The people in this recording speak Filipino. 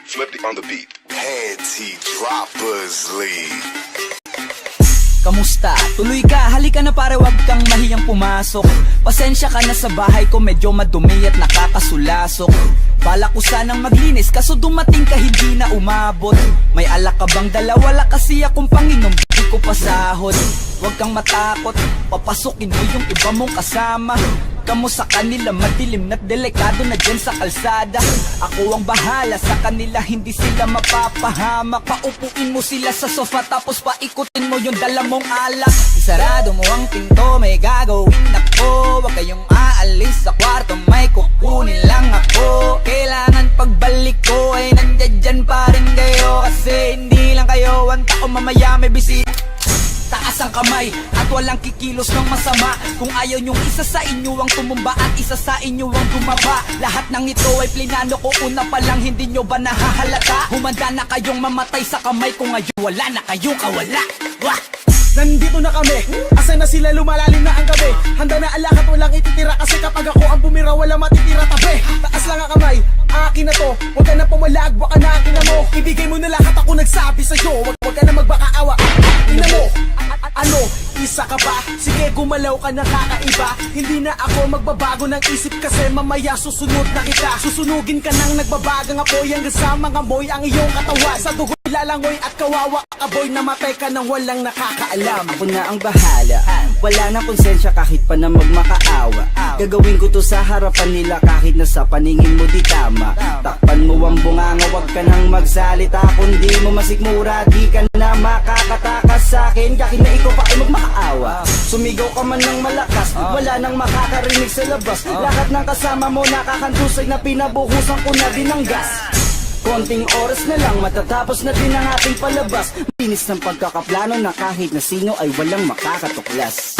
Flip it on the beat. Panty Droppers League. Kamusta? Tuloy ka, halika na pare, wag kang mahiyang pumasok. Pasensya ka na sa bahay ko, medyo madumi at nakakasulasok. Bala ko sanang maglinis, kaso dumating ka hindi na umabot. May alak ka bang dala? Wala kasi akong panginom, di ko pasahod. Wag kang matakot, papasukin mo yung iba mong kasama. Kamo sa kanila, madilim na't delikado na dyan sa kalsada. Ako ang bahala sa kanila, hindi sila mapapahamak. Paupuin mo sila sa sofa, tapos paikutin mo yung dala mong alak. Isarado mo ang pinto, may gagawin ako. Huwag kayong aalis sa kwarto, may kukunin lang ako. Kailangan pagbalik ko ay nandiyan pa rin kayo. Kasi hindi lang kayo ang tao, mamaya may bisita. Taas ang kamay at walang kikilos ng masama. Kung ayaw nyong isa sa inyo ang tumumba at isa sa inyo ang tumaba. Lahat ng ito ay plinano ko, una pa lang, hindi nyo ba nahahalata? Humanda na kayong mamatay sa kamay ko ngayon, wala na kayong kawala. Wah! Nandito na kami, asa na sila, lumalalim na ang gabi. Handa na alak at walang ititira, kasi kapag ako ang bumira, wala matitira tabi. Taas lang ang kamay, akin na to, huwag ka na pumalag, baka na akin na mo. Ibigay mo na lahat, ako nagsabi sa'yo, wag ka na magbakaawa. Ina mo, ano, isa ka ba? Sige, gumalaw ka na kakaiba. Hindi na ako magbabago ng isip, kasi mamaya susunod na kita. Susunugin ka ng nagbabagang apoy, hanggang sa mga moy ang iyong katawan. Sa dugo'y lalangoy at kawawa kaboy, namatay ka nang walang nakakaalam. Ako na ang bahala, wala na konsensya kahit pa na magmakaawa. Gagawin ko to sa harapan nila kahit na sa paningin mo di tama. Takpan mo ang bunganga, wag ka nang magsalita. Kundi mo masikmura, di ka na makakatakas sa akin kahit na ikaw pa ay magmakaawa. Sumigaw ka man ng malakas, wala nang makakarinig sa labas. Lahat ng kasama mo nakakantusay na pinabuhusan ko na din ng gas. Konting oras na lang, matatapos na din ang ating palabas. Linis ng pagkakaplano na kahit na sino ay walang makakatuklas.